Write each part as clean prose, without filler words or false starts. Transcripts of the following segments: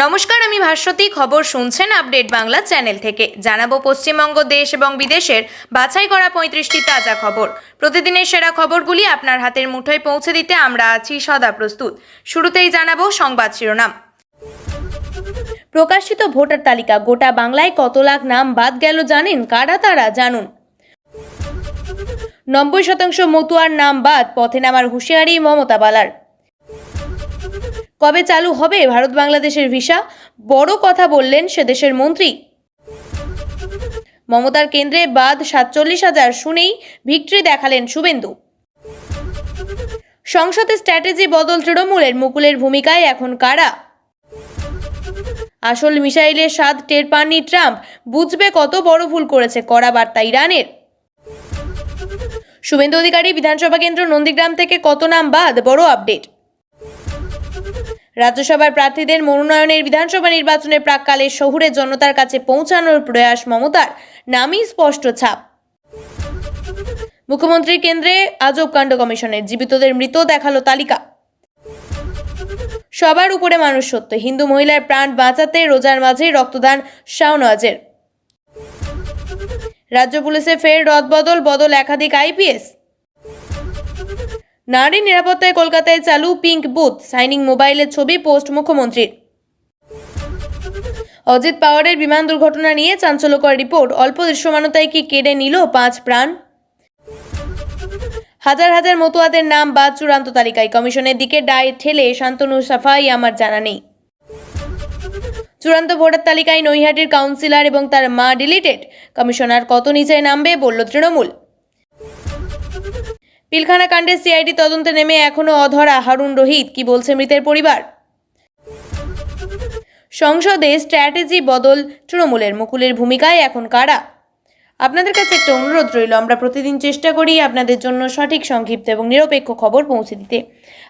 নমস্কার, আমি ভাস্বতী। খবর শুনছেন আপডেট বাংলা চ্যানেল থেকে। জানাবো পশ্চিমবঙ্গ, দেশ এবং বিদেশের বাছাই করা 35টি তাজা খবর। প্রতিদিনের সেরা খবরগুলি আপনার হাতের মুঠোয় পৌঁছে দিতে আমরা আছি সদা প্রস্তুত। শুরুতেই জানাবো সংবাদ শিরোনাম। প্রকাশিত ভোটার তালিকা। গোটা বাংলায় কত লাখ নাম বাদ গেল জানেন? কারা তারা জানুন। 90% মতুয়ার নাম বাদ, পথে নামার হুঁশিয়ারি মমতা বালার। কবে চালু হবে ভারত বাংলাদেশের ভিসা? বড় কথা বললেন সে দেশের মন্ত্রী। মমতার কেন্দ্রে বাদ 47,000, শুনেই ভিক্টরি দেখালেন শুভেন্দু। সংসদে স্ট্র্যাটেজি বদল তৃণমূলের, মুকুলের ভূমিকায় এখন কারা? আসল মিসাইলের স্বাদ টের পাননি ট্রাম্প, বুঝবে কত বড় ভুল করেছে, কড়া বার্তা ইরানের। শুভেন্দু অধিকারী বিধানসভা কেন্দ্র নন্দীগ্রাম থেকে কত নাম বাদ, বড় আপডেট। রাজ্যসভার প্রার্থীদের মনোনয়নের বিধানসভা নির্বাচনের প্রাক্কালে শহুরে জনতার কাছে পৌঁছানোর প্রয়াস মমতার, নামই স্পষ্ট ছাপ। মুখ্যমন্ত্রীর কেন্দ্রে আজব কাণ্ড কমিশনের, জীবিতদের মৃত দেখালো তালিকা। সবার উপরে মানুষ সত্য, হিন্দু মহিলার প্রাণ বাঁচাতে রোজার মাঝে রক্তদান শাওনওয়াজের। রাজ্য পুলিশে ফের রদবদল, একাধিক আইপিএস। নারী নিরাপত্তায় কলকাতায় চালু পিঙ্ক বুথ, সাইনিং মোবাইলের ছবি পোস্ট মুখ্যমন্ত্রীর। অজিত পাওয়ারের বিমান দুর্ঘটনা নিয়ে চাঞ্চল্যকর রিপোর্ট, অল্প দৃশ্যমানতায় কি কেড়ে নিল 5 প্রাণ? হাজার হাজার মতুয়াদের নাম বাদ চূড়ান্ত তালিকায়, কমিশনের দিকে দায় ঠেলে শান্তনু সাফাই, আমার জানা নেই। চূড়ান্ত ভোটার তালিকায় নৈহাটির কাউন্সিলর এবং তার মা ডিলিটেড, কমিশনার কত নিচে নামবে বলল তৃণমূল। পিলখানা কাণ্ডে সিআইডি তদন্তে নেমে এখনো অধরা হারুন রোহিত, কি বলছে মৃতের পরিবার? সংসদে স্ট্র্যাটেজি বদল তৃণমূলের, মুকুলের ভূমিকায় এখন কারা? আপনাদের কাছে একটা অনুরোধ রইল, আমরা প্রতিদিন চেষ্টা করি আপনাদের জন্য সঠিক, সংক্ষিপ্ত এবং নিরপেক্ষ খবর পৌঁছে দিতে।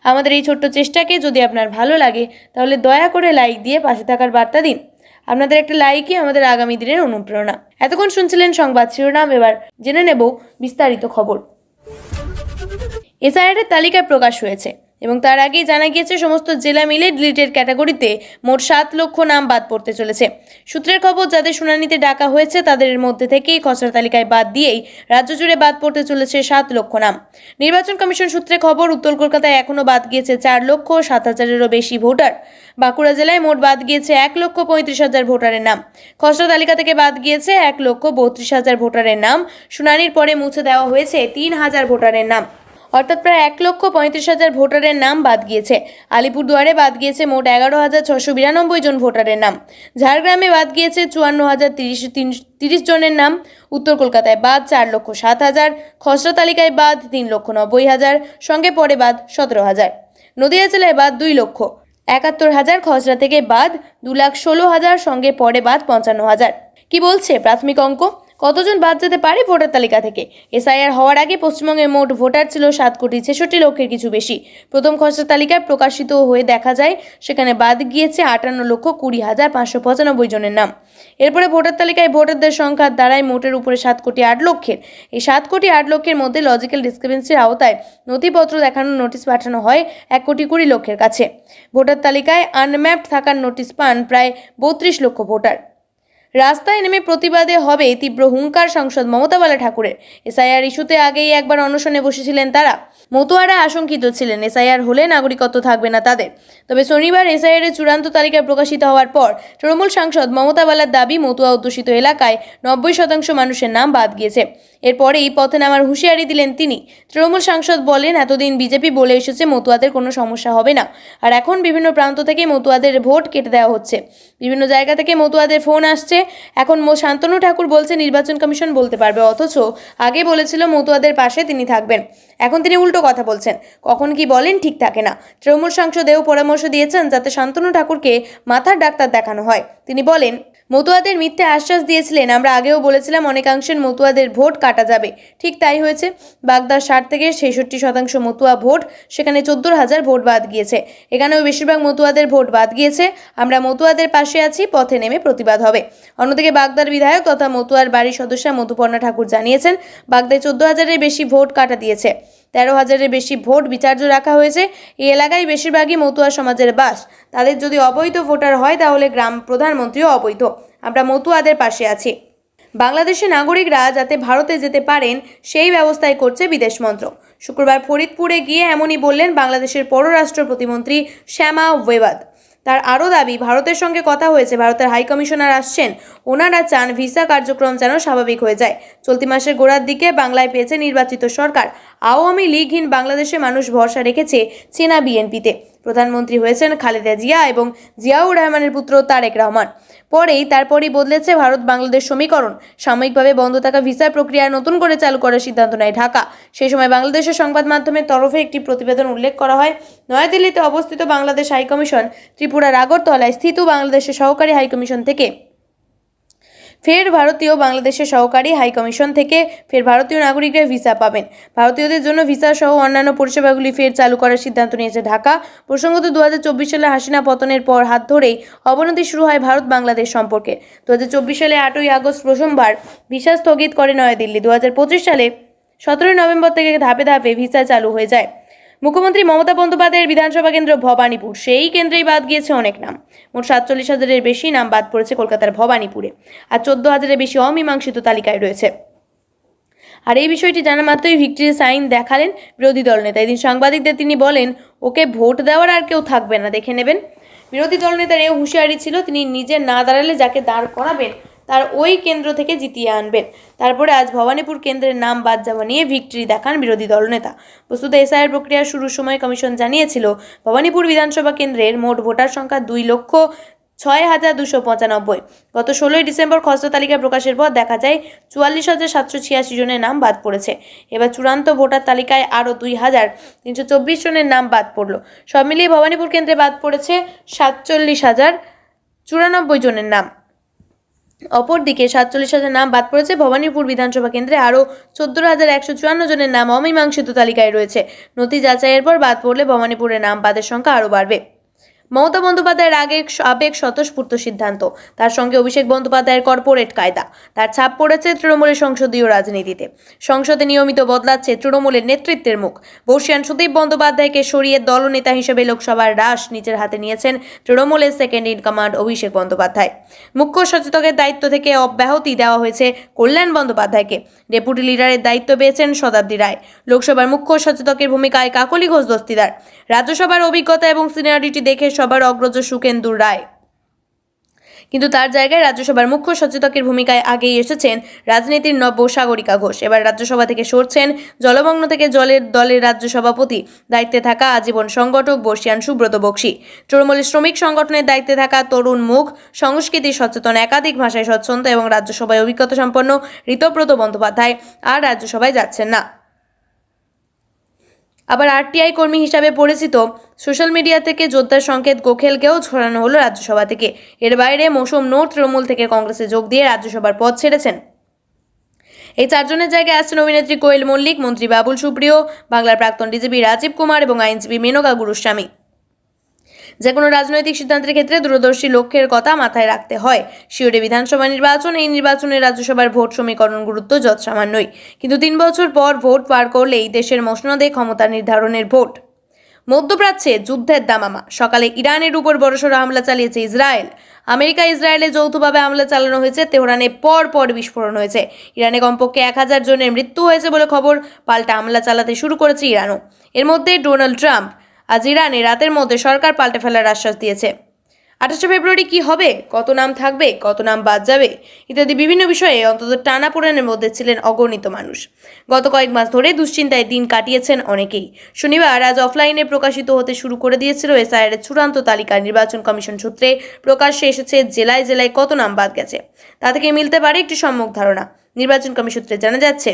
আমাদের এই ছোট্ট চেষ্টাকে যদি আপনার ভালো লাগে তাহলে দয়া করে লাইক দিয়ে পাশে থাকার বার্তা দিন। আপনাদের একটা লাইকই আমাদের আগামী দিনের অনুপ্রেরণা। এতক্ষণ শুনছিলেন সংবাদ শিরোনাম, এবার জেনে নেব বিস্তারিত খবর। এসআইআর এর তালিকা প্রকাশ হয়েছে এবং তার আগেই জানা গিয়েছে সমস্ত জেলা মিলে ডিলিটেড ক্যাটাগরিতে মোট 7 লক্ষ নাম বাদ পড়তে চলেছে। সূত্রের খবর, যাদের শুনানিতে ডাকা হয়েছে তাদের মধ্যে থেকেই খসড়া তালিকায় বাদ দিয়েই রাজ্য জুড়ে বাদ পড়তে চলেছে 7 লক্ষ নাম। নির্বাচন কমিশন সূত্রে খবর, উত্তর কলকাতায় এখনো বাদ গিয়েছে 4,07,000-এরও বেশি ভোটার। বাঁকুড়া জেলায় মোট বাদ গিয়েছে 1,35,000 ভোটারের নাম। খসড়া তালিকা থেকে বাদ গিয়েছে 1,32,000 ভোটারের নাম। শুনানির পরে মুছে দেওয়া হয়েছে 3,000 ভোটারের নাম, অর্থাৎ প্রায় 1,35,000 ভোটারের নাম বাদ গিয়েছে। আলিপুরদুয়ারে বাদ গিয়েছে মোট 11,692 জন ভোটারের নাম। ঝাড়গ্রামে বাদ গিয়েছে 54,030 জনের নাম। উত্তর কলকাতায় বাদ 4,07,000, খসড়া তালিকায় বাদ 3,90,000, সঙ্গে পড়ে বাদ 17,000। নদিয়া জেলায় বাদ 2,71,000, খসড়া থেকে বাদ 2,16,000, সঙ্গে পড়ে বাদ 55,000। কি বলছে প্রাথমিক অঙ্ক? কতজন বাদ যেতে পারে ভোটার তালিকা থেকে? এসআইআর হওয়ার আগে পশ্চিমবঙ্গের মোট ভোটার ছিল 7,66,00,000 কিছু বেশি। প্রথম খসড়া তালিকায় প্রকাশিত হয়ে দেখা যায় সেখানে বাদ গিয়েছে 58,20,595 জনের নাম। এরপরে ভোটার তালিকায় ভোটারদের সংখ্যা দাঁড়ায় মোটের উপরে 7,08,00,000। এই 7,08,00,000 মধ্যে লজিক্যাল ডিসক্রিপেন্সির আওতায় নথিপত্র দেখানোর নোটিশ পাঠানো হয় 1,20,00,000 কাছে। ভোটার তালিকায় আনম্যাপড থাকার নোটিশ পান প্রায় 32 লক্ষ ভোটার। রাস্তায় নেমে প্রতিবাদে হবে তীব্র হুঙ্কার সাংসদ মমতা বালা ঠাকুরের। এসআইআর ইস্যুতে আগেই একবার অনশনে বসেছিলেন তারা। মতুয়ারা আশঙ্কিত ছিলেন এসআইআর হলে নাগরিকত্ব থাকবে না তাদের। তবে শনিবার এসআইআর এর চূড়ান্ত তালিকা প্রকাশিত হওয়ার পর তৃণমূল সাংসদ মমতা বালার দাবি, মতুয়া অধ্যুষিত এলাকায় 90% মানুষের নাম বাদ গিয়েছে। এরপরেই পথে নামার হুঁশিয়ারি দিলেন তিনি। তৃণমূল সাংসদ বলেন, এতদিন বিজেপি বলে এসেছে মতুয়াদের কোনো সমস্যা হবে না, আর এখন বিভিন্ন প্রান্ত থেকে মতুয়াদের ভোট কেটে দেওয়া হচ্ছে। বিভিন্ন জায়গা থেকে মতুয়াদের ফোন আসছে। এখন শান্তনু ঠাকুর বলছে নির্বাচন কমিশন বলতে পারবে, অথচ আগে বলেছিল মতুয়াদের পাশে তিনি থাকবেন। এখন তিনি উল্টো কথা বলছেন। কখন কি বলেন ঠিক থাকে না। তৃণমূল সাংসদেও পরামর্শ দিয়েছেন যাতে শান্তনু ঠাকুরকে মাথার ডাক্তার দেখানো হয়। তিনি বলেন, মতুয়াদের মিথ্যে আশ্বাস দিয়েছিলেন, আমরা আগেও বলেছিলাম অনেকাংশের মতুয়াদের ভোট কাটা যাবে, ঠিক তাই হয়েছে। বাগদার 60 থেকে 66% মতুয়া ভোট, সেখানে 14,000 ভোট বাদ গিয়েছে। এখানেও বেশিরভাগ মতুয়াদের ভোট বাদ গিয়েছে। আমরা মতুয়াদের পাশে আছি, পথে নেমে প্রতিবাদ হবে। অন্যদিকে বাগদার বিধায়ক তথা মতুয়ার বাড়ির সদস্যা মধুপর্ণা ঠাকুর জানিয়েছেন, বাগদায় 14,000-এর বেশি ভোট কাটা দিয়েছে। 13,000-এর বেশি ভোট বিচার্য রাখা হয়েছে। এই এলাকায় বেশিরভাগই মতুয়া সমাজের বাস। তাদের যদি অবৈধ ভোটার হয় তাহলে গ্রাম প্রধানমন্ত্রীও অবৈধ। আমরা মতুয়াদের পাশে আছি। বাংলাদেশের নাগরিকরা যাতে ভারতে যেতে পারেন সেই ব্যবস্থাই করছে বিদেশ মন্ত্রক। শুক্রবার ফরিদপুরে গিয়ে এমনই বললেন বাংলাদেশের পররাষ্ট্র প্রতিমন্ত্রী শ্যামা ওয়েবাদ। তার আরও দাবি, ভারতের সঙ্গে কথা হয়েছে, ভারতের হাইকমিশনার আসছেন, ওনারা চান ভিসা কার্যক্রম যেন স্বাভাবিক হয়ে যায়। চলতি মাসের গোড়ার দিকে বাংলায় পেয়েছে নির্বাচিত সরকার। আওয়ামী লীগহীন বাংলাদেশে মানুষ ভরসা রেখেছে চীনা বিএনপিতে। প্রধানমন্ত্রী হয়েছেন খালেদা জিয়া এবং জিয়াউর রহমানের পুত্র তারেক রহমান। তারপরই বদলেছে ভারত বাংলাদেশ সমীকরণ। সাময়িকভাবে বন্ধ থাকা ভিসার প্রক্রিয়া নতুন করে চালু করার সিদ্ধান্ত নেয় ঢাকা। সেই সময় বাংলাদেশের সংবাদ মাধ্যমের তরফে একটি প্রতিবেদন উল্লেখ করা হয়, নয়াদিল্লিতে অবস্থিত বাংলাদেশ হাইকমিশন ত্রিপুরার আগরতলায় স্থিত বাংলাদেশের সহকারী হাইকমিশন থেকে ফের ভারতীয় নাগরিকরা ভিসা পাবেন। ভারতীয়দের জন্য ভিসা সহ অন্যান্য পরিষেবাগুলি ফের চালু করার সিদ্ধান্ত নিয়েছে ঢাকা। প্রসঙ্গত 2024 সালে হাসিনা পতনের পর হাত ধরেই অবনতি শুরু হয় ভারত বাংলাদেশ সম্পর্কে। 2024 সালে 8ই আগস্ট প্রথমবার ভিসা স্থগিত করে নয়াদিল্লি। 2025 সালে 17 নভেম্বর থেকে ধাপে ধাপে ভিসা চালু হয়ে যায়। মুখ্যমন্ত্রী মমতা বন্দ্যোপাধ্যায়ের বিধানসভা কেন্দ্র ভবানীপুর, সেই কেন্দ্রেই বাদ গিয়েছে অনেক নাম। মোট 47,000-এর বেশি নাম বাদ পড়েছে কলকাতার ভবানীপুরে, আর 14,000-এর বেশি অমীমাংসিত তালিকায় রয়েছে। আর এই বিষয়টি জানা মাত্রই ভিক্টরি সাইন দেখালেন বিরোধী দলনেতা। এদিন সাংবাদিকদের তিনি বলেন, ওকে ভোট দেওয়ার আর কেউ থাকবে না, দেখে নেবেন। বিরোধী দলনেতার এই হুঁশিয়ারি ছিল, তিনি নিজে না দাঁড়ালে যাকে দাঁড় করাবেন তার ওই কেন্দ্র থেকে জিতিয়ে আনবেন। তারপরে আজ ভবানীপুর কেন্দ্রের নাম বাদ যাওয়া নিয়ে ভিক্টরি দেখান বিরোধী দলনেতা। বস্তুত এসআইআর প্রক্রিয়া শুরুর সময় কমিশন জানিয়েছিল, ভবানীপুর বিধানসভা কেন্দ্রের মোট ভোটার সংখ্যা 2,06,295। গত 16ই ডিসেম্বর খসড়া তালিকা প্রকাশের পর দেখা যায় 44,786 জনের নাম বাদ পড়েছে। এবার চূড়ান্ত ভোটার তালিকায় আরও 2,324 জনের নাম বাদ পড়ল। সব মিলিয়ে ভবানীপুর কেন্দ্রে বাদ পড়েছে 47,094 জনের নাম। অপরদিকে 47,000 নাম বাদ পড়েছে ভবানীপুর বিধানসভা কেন্দ্রে আরও 14,154 জনের নাম অমীমাংসিত তালিকায় রয়েছে। নথি যাচাইয়ের পর বাদ পড়লে ভবানীপুরের নাম বাদের সংখ্যা আরও বাড়বে। মমতা বন্দ্যোপাধ্যায়ের আবেগ স্বতঃস্ফূর্ত সিদ্ধান্ত, তার সঙ্গে অভিষেক বন্দ্যোপাধ্যায়ের কর্পোরেট কায়দা, তার ছাপ পড়েছে তৃণমূলের সংসদীয় রাজনীতিতে। সংসদে নিয়মিত বদলাচ্ছে তৃণমূলের নেতৃত্বের মুখ। বর্ষিয়ান সুদীপ বন্দ্যোপাধ্যায়কে সরিয়ে দলনেতা হিসেবে লোকসভার রাশ নিজের হাতে নিয়েছেন তৃণমূলের second in command Abhishek Bandyopadhyay. মুখ্য সচেতকের দায়িত্ব থেকে অব্যাহতি দেওয়া হয়েছে কল্যাণ বন্দ্যোপাধ্যায়কে। ডেপুটি লিডারের দায়িত্ব পেয়েছেন শতাব্দী রায়। লোকসভার মুখ্য সচেতকের ভূমিকায় কাকলি ঘোষ দস্তিদার। রাজ্যসভার অভিজ্ঞতা এবং সিনিয়রিটি দেখে সবার অগ্রজ সুখেন্দু রায়, কিন্তু তার জায়গায় রাজ্যসভার মুখ্য সচেতকের ভূমিকায় আগেই এসেছেন রাজনীতির নব্য সাগরিকা ঘোষ। এবার রাজ্যসভা থেকে সরছেন জলমগ্ন থেকে জলের দলের রাজ্য সভাপতি দায়িত্বে থাকা আজীবন সংগঠক বর্ষিয়ান সুব্রত বক্সী। তৃণমূলের শ্রমিক সংগঠনের দায়িত্বে থাকা তরুণ মুখ, সংস্কৃতি সচেতন, একাধিক ভাষায় স্বচ্ছন্দ এবং রাজ্যসভায় অভিজ্ঞতা সম্পন্ন ঋতব্রত বন্দ্যোপাধ্যায় আর রাজ্যসভায় যাচ্ছেন না। আবার আরটিআই কর্মী হিসাবে পরিচিত সোশ্যাল মিডিয়া থেকে যোদ্ধার সংকেত গোখেলকেও ছড়ানো হলো রাজ্যসভা থেকে। এর বাইরে মৌসুম নূর তৃণমূল থেকে কংগ্রেসে যোগ দিয়ে রাজ্যসভার পদ ছেড়েছেন। এই চারজনের জায়গায় আসছেন অভিনেত্রী কোয়েল মল্লিক, মন্ত্রী বাবুল সুপ্রিয়, বাংলার প্রাক্তন ডিজিপি রাজীব কুমার এবং আইনজীবী মেনকা গুরুস্বামী। যে কোনো রাজনৈতিক সিদ্ধান্তের ক্ষেত্রে দূরদর্শী লক্ষ্যের কথা মাথায় রাখতে হয়। শিউরে বিধানসভা নির্বাচন, এই নির্বাচনে রাজ্যসভার ভোট সমীকরণ গুরুত্ব যৎসামান্যই, কিন্তু 3 বছর পর ভোট পার করলেই দেশের মসনদে ক্ষমতা নির্ধারণের ভোট। মধ্যপ্রাচ্যে যুদ্ধের দামামা, সকালে ইরানের উপর বড়সড় হামলা চালিয়েছে ইসরায়েল। আমেরিকা ইসরায়েলে যৌথভাবে হামলা চালানো হয়েছে। তেহরানে পর বিস্ফোরণ হয়েছে। ইরানে কমপক্ষে 1,000 জনের মৃত্যু হয়েছে বলে খবর। পাল্টা হামলা চালাতে শুরু করেছে ইরানও। এর মধ্যে ডোনাল্ড ট্রাম্প আজ ইরানে রাতের মধ্যে সরকার পাল্টে ফেলার আশ্বাস দিয়েছে। 28 ফেব্রুয়ারি কি হবে, কত নাম থাকবে, কত নাম বাদ যাবে ইত্যাদি বিভিন্ন বিষয়ে অন্তত টানাপোড়েনের মধ্যে ছিলেন অগণিত মানুষ। গত কয়েক মাস ধরে দুশ্চিন্তায় দিন কাটিয়েছেন অনেকেই। শনিবার আজ অফলাইনে প্রকাশিত হতে শুরু করে দিয়েছিল এসআইআর এর চূড়ান্ত তালিকা। নির্বাচন কমিশন সূত্রে প্রকাশ্যে এসেছে জেলায় জেলায় কত নাম বাদ গেছে। তা থেকে মিলতে পারে একটি সম্যক ধারণা। নির্বাচন কমিশন সূত্রে জানা যাচ্ছে,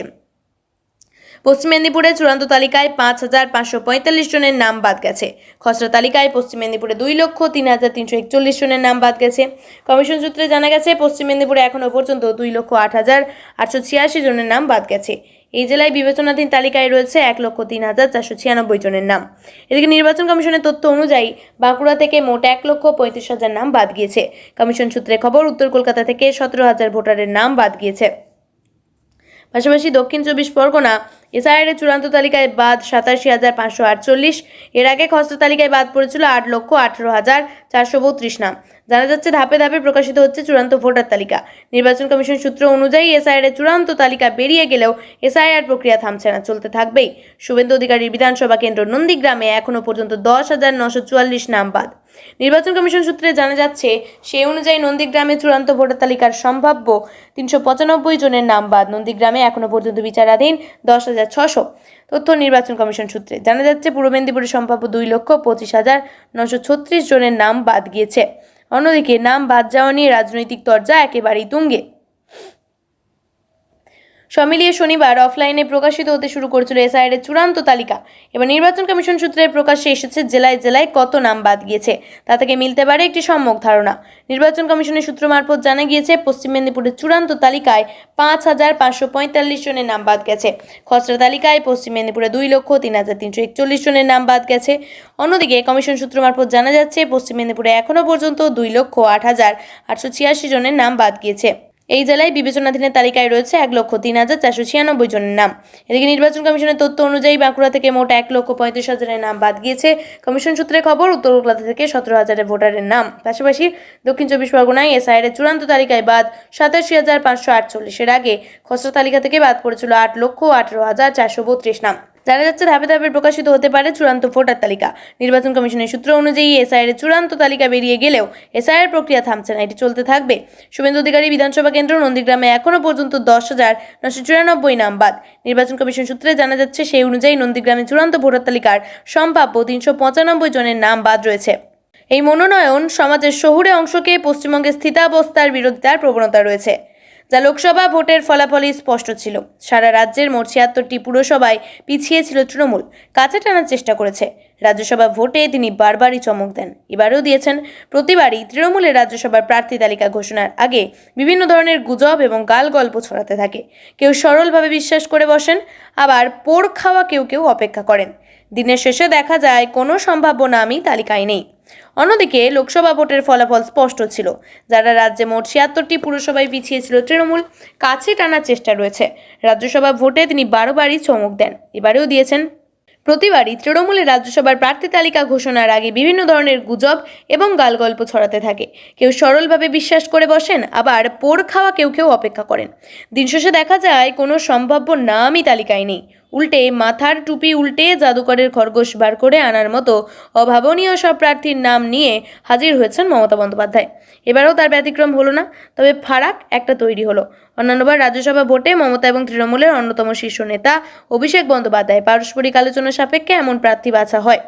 পশ্চিম মেদিনীপুরে চূড়ান্ত তালিকায় 5,545 জনের নাম বাদ গেছে। খসড়া তালিকায় পশ্চিম মেদিনীপুরে 2,03,341 জনের নাম বাদ গেছে। কমিশন সূত্রে জানা গেছে, পশ্চিম মেদিনীপুরে এখনও পর্যন্ত 2,08,886 জনের নাম বাদ গেছে। এই জেলায় বিবেচনাধীন তালিকায় রয়েছে 1,03,496 জনের নাম। এদিকে নির্বাচন কমিশনের তথ্য অনুযায়ী বাঁকুড়া থেকে মোট 1,35,000 নাম বাদ গিয়েছে। কমিশন সূত্রে খবর, উত্তর কলকাতা থেকে 17,000 ভোটারের নাম বাদ গিয়েছে। পাশাপাশি দক্ষিণ 24 পরগনা এসআইআর চূড়ান্ত তালিকায় বাদ 87,548। এর আগে খসড়া তালিকায় বাদ পড়েছিল 8,18,432 নাম। জানা যাচ্ছে ধাপে ধাপে প্রকাশিত হচ্ছে চূড়ান্ত ভোটার তালিকা। নির্বাচন কমিশন সূত্র অনুযায়ী এসআইআর চূড়ান্ত তালিকা বেরিয়ে গেলেও এসআইআর প্রক্রিয়া থামছে না, চলতে থাকবেই। শুভেন্দু অধিকারীর বিধানসভা কেন্দ্র নন্দীগ্রামে এখনো পর্যন্ত 10,944 নাম বাদ। নির্বাচন কমিশন সূত্রে জানা যাচ্ছে, সেই অনুযায়ী নন্দীগ্রামে চূড়ান্ত ভোটার তালিকার সম্ভাব্য 395 জনের নাম বাদ। নন্দীগ্রামে এখনো পর্যন্ত বিচারাধীন 10,600। তথ্য নির্বাচন কমিশন সূত্রে জানা যাচ্ছে, পূর্ব মেদিনীপুরে সম্ভাব্য 2,25,936 জনের নাম বাদ গিয়েছে। অন্যদিকে নাম বাদ যাওয়া নিয়ে রাজনৈতিক তরজা একেবারেই তুঙ্গে। সব মিলিয়ে শনিবার অফলাইনে প্রকাশিত হতে শুরু করেছিল এসআইআর চূড়ান্ত তালিকা। এবার নির্বাচন কমিশন সূত্রে প্রকাশ্যে এসেছে জেলায় জেলায় কত নাম বাদ গিয়েছে তা থেকে মিলতে পারে একটি সম্যক ধারণা। নির্বাচন কমিশনের সূত্র মারফত জানা গিয়েছে, পশ্চিম মেদিনীপুরের চূড়ান্ত তালিকায় 5,545 জনের নাম বাদ গেছে। খসড়া তালিকায় পশ্চিম মেদিনীপুরে 2,03,341 জনের নাম বাদ গেছে। অন্যদিকে কমিশন সূত্র মারফত জানা যাচ্ছে, পশ্চিম মেদিনীপুরে এখনো পর্যন্ত 2,08,886 জনের নাম বাদ গিয়েছে। এই জেলায় বিবেচনাধীনের তালিকায় রয়েছে 1,03,496 জনের নাম। এদিকে নির্বাচন কমিশনের তথ্য অনুযায়ী বাঁকুড়া থেকে মোট 1,35,000 নাম বাদ গিয়েছে। কমিশন সূত্রে খবর, উত্তর কলকাতা থেকে 17,000 ভোটারের নাম। পাশাপাশি দক্ষিণ 24 পরগনায় এসআইআর চূড়ান্ত তালিকায় বাদ 87,548। এর আগে খসড়া তালিকা থেকে বাদ পড়েছিল 8,18,432 নাম। জানা যাচ্ছে ধাপে ধাপে প্রকাশিত হতে পারে চূড়ান্ত ভোটার তালিকা। নির্বাচন কমিশনের সূত্র অনুযায়ী এসআইআর চূড়ান্ত তালিকা বেরিয়ে গেলেও এসআইআর প্রক্রিয়া থামছে না, এটি চলতে থাকবে। শুভেন্দু অধিকারী বিধানসভা কেন্দ্র নন্দীগ্রামে এখনো পর্যন্ত 10,994 নাম বাদ। নির্বাচন কমিশন সূত্রে জানা যাচ্ছে, সেই অনুযায়ী নন্দীগ্রামে চূড়ান্ত ভোটার তালিকার সম্ভাব্য 395 জনের নাম বাদ রয়েছে। এই মনোনয়ন সমাজের শহুরে অংশকে পশ্চিমবঙ্গের স্থিতাবস্থার বিরোধিতার প্রবণতা রয়েছে, যা লোকসভা ভোটের ফলাফলই স্পষ্ট ছিল। সারা রাজ্যের মোট 76টি পুরসভায় পিছিয়ে ছিল তৃণমূল, কাছে টানার চেষ্টা করেছে। রাজ্যসভা ভোটে তিনি বারবারই চমক দেন, এবারেও দিয়েছেন। প্রতিবারই তৃণমূলের রাজ্যসভার প্রার্থী তালিকা ঘোষণার আগে বিভিন্ন ধরনের গুজব এবং গালগল্প ছড়াতে থাকে। কেউ সরলভাবে বিশ্বাস করে বসেন, আবার পোড় খাওয়া কেউ কেউ অপেক্ষা করেন। দিনের শেষে দেখা যায় কোনো সম্ভাব্য নামই তালিকায় নেই। অন্যদিকে লোকসভা ভোটের ফলাফল স্পষ্ট ছিল। যারা রাজ্যে মোট 76টি পুরসভায় পিছিয়ে ছিল তৃণমূল, কাছে টানার চেষ্টা রয়েছে। রাজ্যসভা ভোটে তিনি 12 বারই চমক দেন, এবারেও দিয়েছেন। প্রতিবারই তৃণমূলের রাজ্যসভার প্রার্থী তালিকা ঘোষণার আগে বিভিন্ন ধরনের গুজব এবং গালগল্প ছড়াতে থাকে। কেউ সরলভাবে বিশ্বাস করে বসেন, আবার পোড় খাওয়া কেউ কেউ অপেক্ষা করেন। দিন শেষে দেখা যায় কোনো সম্ভাব্য নামই তালিকায় নেই। উল্টে মাথার টুপি উল্টে জাদুকরের খরগোশ বার করে আনার মতো অভাবনীয় সব প্রার্থীর নাম নিয়ে হাজির হয়েছেন মমতা বন্দ্যোপাধ্যায়। এবারেও তার ব্যতিক্রম হলো না, তবে ফারাক একটা তৈরি হলো। অন্যান্যবার রাজ্যসভা ভোটে মমতা এবং তৃণমূলের অন্যতম শীর্ষ নেতা অভিষেক বন্দ্যোপাধ্যায় পারস্পরিক আলোচনা সাপেক্ষে এমন প্রার্থী বাছা হয়,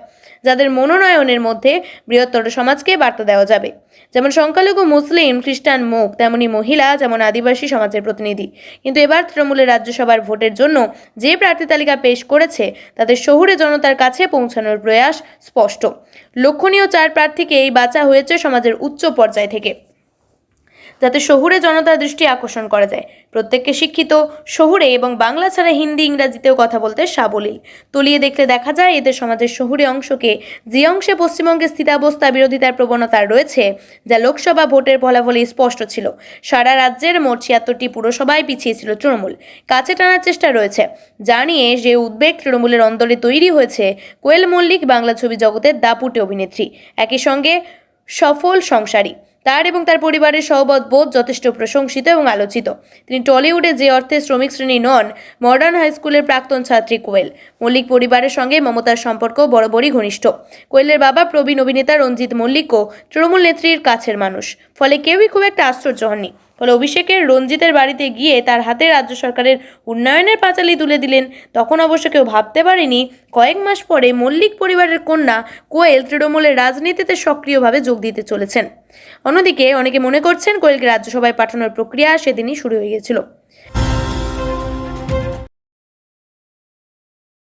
যাদের মনোনয়নের মধ্যে বৃহত্তর সমাজকে বার্তা দেওয়া যাবে। যেমন সংখ্যালঘু মুসলিম, খ্রিস্টান, মুখ, তেমনি মহিলা, যেমন আদিবাসী সমাজের প্রতিনিধি। কিন্তু এবার তৃণমূলের রাজ্যসভার ভোটের জন্য যে প্রার্থী তালিকা পেশ করেছে, তাদের শহুরে জনতার কাছে পৌঁছানোর প্রয়াস স্পষ্ট। লক্ষণীয় 4 প্রার্থীকেই বাছা হয়েছে সমাজের উচ্চ পর্যায় থেকে, যাতে শহুরে জনতার দৃষ্টি আকর্ষণ করা যায়। প্রত্যেককে শিক্ষিত, শহুরে এবং বাংলা ছাড়া হিন্দি, ইংরাজিতেও কথা বলতে সাবলীল। তলিয়ে দেখলে দেখা যায়, এদের সমাজের শহুরে অংশকে যে অংশে পশ্চিমবঙ্গের স্থিতাবস্থা বিরোধিতার প্রবণতা রয়েছে, যা লোকসভা ভোটের ফলাফলে স্পষ্ট ছিল। সারা রাজ্যের মোট 76টি পুরসভায় পিছিয়ে ছিল তৃণমূল, কাছে টানার চেষ্টা রয়েছে। যা নিয়ে যে উদ্বেগ তৃণমূলের অন্তরে তৈরি হয়েছে। কোয়েল মল্লিক বাংলা ছবি জগতের দাপুটে অভিনেত্রী, একই সঙ্গে সফল সংসারী। তার এবং তার পরিবারের সহবত বোধ যথেষ্ট প্রশংসিত এবং আলোচিত। তিনি টলিউডে যে অর্থে শ্রমিক শ্রেণী নন, মডার্ন হাই স্কুলের প্রাক্তন ছাত্রী কোয়েল মল্লিক পরিবারের সঙ্গে মমতার সম্পর্ক বরাবরই ঘনিষ্ঠ। কোয়েলের বাবা প্রবীণ অভিনেতা রঞ্জিত মল্লিকও তৃণমূল নেত্রীর কাছের মানুষ, ফলে কেউই খুব একটা আশ্চর্য হননি। ফলে অভিষেকের রঞ্জিতের বাড়িতে গিয়ে তার হাতে রাজ্য সরকারের উন্নয়নের পাঁচালি তুলে দিলেন। তখন অবশ্য কেউ ভাবতে পারেনি, কয়েক মাস পরে মল্লিক পরিবারের কন্যা কোয়েল তৃণমূলের রাজনীতিতে সক্রিয়ভাবে যোগ দিতে চলেছেন। অন্যদিকে অনেকে মনে করছেন, কোয়েলকে রাজ্যসভায় পাঠানোর প্রক্রিয়া সেদিনই শুরু হয়ে গিয়েছিল।